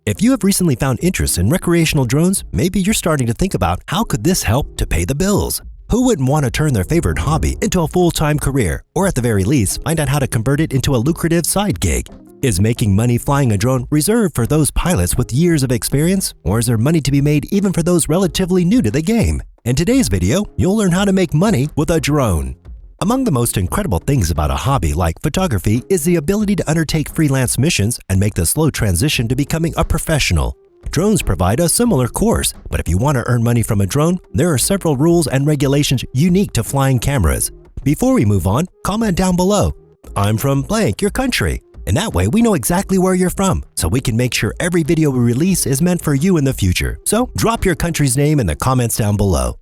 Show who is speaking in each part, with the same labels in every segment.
Speaker 1: If you have recently found interest in recreational drones, maybe you're starting to think about how could this help to pay the bills? Who wouldn't want to turn their favorite hobby into a full-time career, or at the very least, find out how to convert it into a lucrative side gig? Is making money flying a drone reserved for those pilots with years of experience, or is there money to be made even for those relatively new to the game? In today's video, you'll learn how to make money with a drone. Among the most incredible things about a hobby like photography is the ability to undertake freelance missions and make the slow transition to becoming a professional. Drones provide a similar course, but if you want to earn money from a drone, there are several rules and regulations unique to flying cameras. Before we move on, comment down below, "I'm from blank, your country." And that way we know exactly where you're from, so we can make sure every video we release is meant for you in the future. So drop your country's name in the comments down below.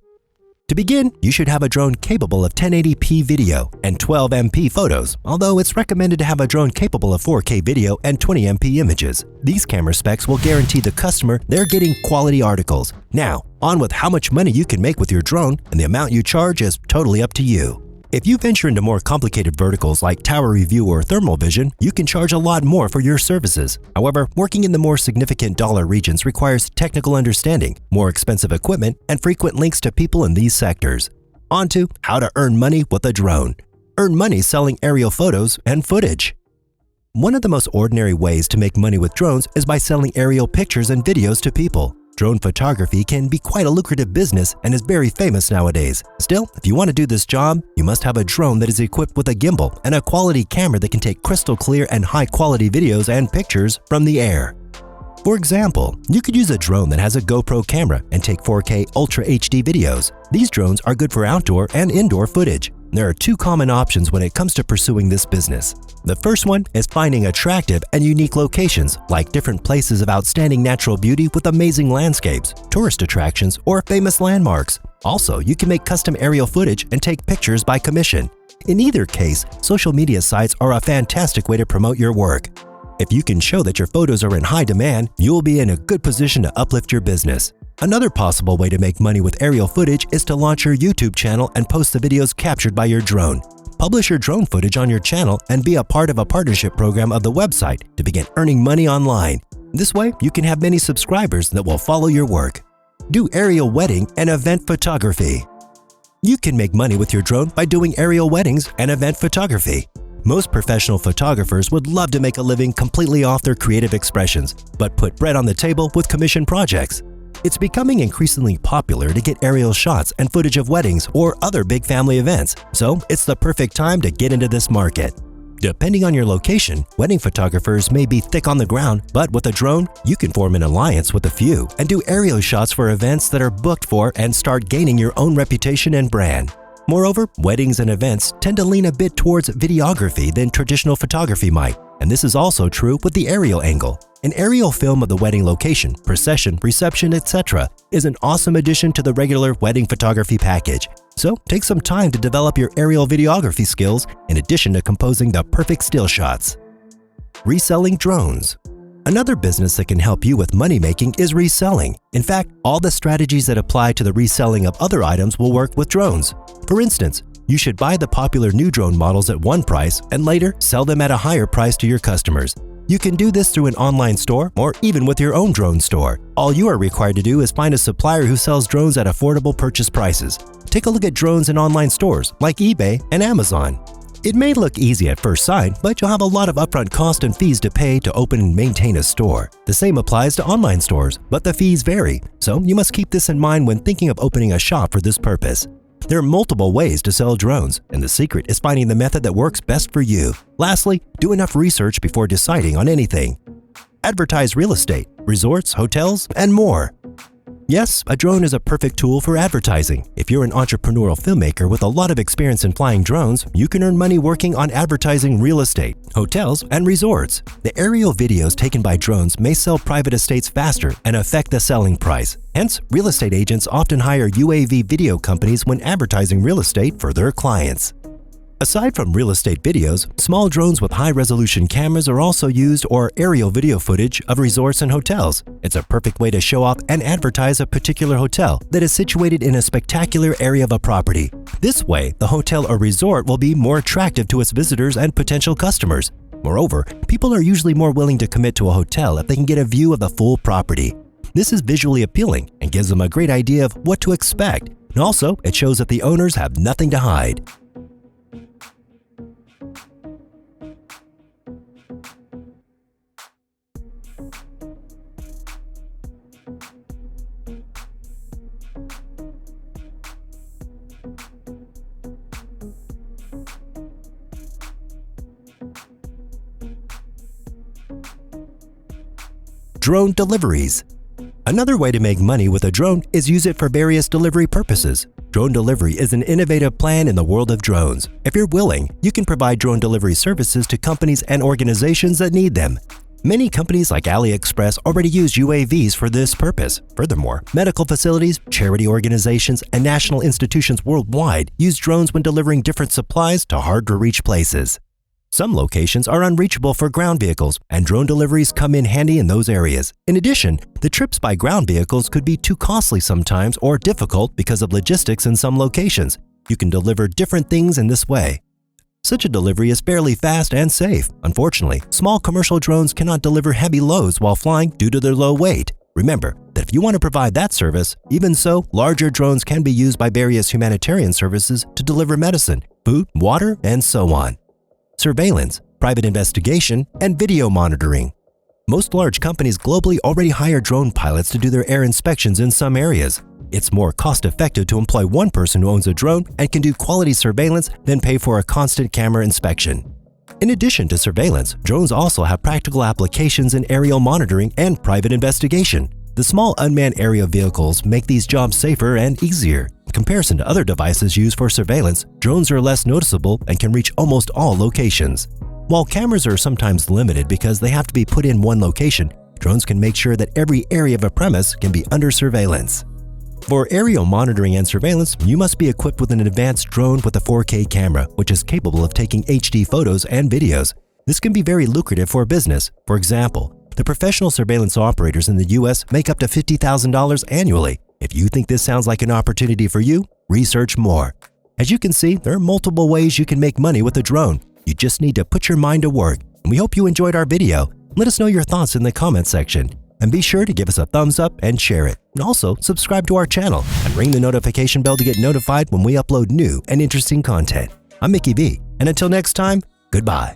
Speaker 1: To begin, you should have a drone capable of 1080p video and 12MP photos, although it's recommended to have a drone capable of 4K video and 20MP images. These camera specs will guarantee the customer they're getting quality articles. Now, on with how much money you can make with your drone, and the amount you charge is totally up to you. If you venture into more complicated verticals like tower review or thermal vision, you can charge a lot more for your services. However, working in the more significant dollar regions requires technical understanding, more expensive equipment, and frequent links to people in these sectors. On to how to earn money with a drone. Earn money selling aerial photos and footage. One of the most ordinary ways to make money with drones is by selling aerial pictures and videos to people. Drone photography can be quite a lucrative business and is very famous nowadays. Still, if you want to do this job, you must have a drone that is equipped with a gimbal and a quality camera that can take crystal clear and high-quality videos and pictures from the air. For example, you could use a drone that has a GoPro camera and take 4K Ultra HD videos. These drones are good for outdoor and indoor footage. There are two common options when it comes to pursuing this business. The first one is finding attractive and unique locations, like different places of outstanding natural beauty with amazing landscapes, tourist attractions, or famous landmarks. Also, you can make custom aerial footage and take pictures by commission. In either case, social media sites are a fantastic way to promote your work. If you can show that your photos are in high demand, you will be in a good position to uplift your business. Another possible way to make money with aerial footage is to launch your YouTube channel and post the videos captured by your drone. Publish your drone footage on your channel and be a part of a partnership program of the website to begin earning money online. This way, you can have many subscribers that will follow your work. Do aerial wedding and event photography. You can make money with your drone by doing aerial weddings and event photography. Most professional photographers would love to make a living completely off their creative expressions, but put bread on the table with commission projects. It's becoming increasingly popular to get aerial shots and footage of weddings or other big family events, so it's the perfect time to get into this market. Depending on your location, wedding photographers may be thick on the ground, but with a drone, you can form an alliance with a few and do aerial shots for events that are booked for and start gaining your own reputation and brand. Moreover, weddings and events tend to lean a bit towards videography than traditional photography might, and this is also true with the aerial angle. An aerial film of the wedding location, procession, reception, etc. is an awesome addition to the regular wedding photography package. So take some time to develop your aerial videography skills in addition to composing the perfect still shots. Reselling drones. Another business that can help you with money making is reselling. In fact, all the strategies that apply to the reselling of other items will work with drones. For instance, you should buy the popular new drone models at one price and later sell them at a higher price to your customers. You can do this through an online store or even with your own drone store. All you are required to do is find a supplier who sells drones at affordable purchase prices. Take a look at drones in online stores like eBay and Amazon. It may look easy at first sight, but you'll have a lot of upfront cost and fees to pay to open and maintain a store. The same applies to online stores, but the fees vary, so you must keep this in mind when thinking of opening a shop for this purpose. There are multiple ways to sell drones, and the secret is finding the method that works best for you. Lastly, do enough research before deciding on anything. Advertise real estate, resorts, hotels, and more. Yes, a drone is a perfect tool for advertising. If you're an entrepreneurial filmmaker with a lot of experience in flying drones, you can earn money working on advertising real estate, hotels, and resorts. The aerial videos taken by drones may sell private estates faster and affect the selling price. Hence, real estate agents often hire UAV video companies when advertising real estate for their clients. Aside from real estate videos, small drones with high-resolution cameras are also used, or aerial video footage of resorts and hotels. It's a perfect way to show off and advertise a particular hotel that is situated in a spectacular area of a property. This way, the hotel or resort will be more attractive to its visitors and potential customers. Moreover, people are usually more willing to commit to a hotel if they can get a view of the full property. This is visually appealing and gives them a great idea of what to expect. And also, it shows that the owners have nothing to hide. Drone deliveries. Another way to make money with a drone is use it for various delivery purposes. Drone delivery is an innovative plan in the world of drones. If you're willing, you can provide drone delivery services to companies and organizations that need them. Many companies like AliExpress already use UAVs for this purpose. Furthermore, medical facilities, charity organizations, and national institutions worldwide use drones when delivering different supplies to hard-to-reach places. Some locations are unreachable for ground vehicles, and drone deliveries come in handy in those areas. In addition, the trips by ground vehicles could be too costly sometimes or difficult because of logistics in some locations. You can deliver different things in this way. Such a delivery is fairly fast and safe. Unfortunately, small commercial drones cannot deliver heavy loads while flying due to their low weight. Remember that if you want to provide that service, even so, larger drones can be used by various humanitarian services to deliver medicine, food, water, and so on. Surveillance, private investigation, and video monitoring. Most large companies globally already hire drone pilots to do their air inspections in some areas. It's more cost-effective to employ one person who owns a drone and can do quality surveillance than pay for a constant camera inspection. In addition to surveillance, drones also have practical applications in aerial monitoring and private investigation. The small unmanned aerial vehicles make these jobs safer and easier. In comparison to other devices used for surveillance, drones are less noticeable and can reach almost all locations. While cameras are sometimes limited because they have to be put in one location, drones can make sure that every area of a premise can be under surveillance. For aerial monitoring and surveillance, you must be equipped with an advanced drone with a 4K camera, which is capable of taking HD photos and videos. This can be very lucrative for business. For example, the professional surveillance operators in the US make up to $50,000 annually. If you think this sounds like an opportunity for you, research more. As you can see, there are multiple ways you can make money with a drone. You just need to put your mind to work. And we hope you enjoyed our video. Let us know your thoughts in the comment section. And be sure to give us a thumbs up and share it. And also, subscribe to our channel and ring the notification bell to get notified when we upload new and interesting content. I'm Mickey V, and until next time, goodbye.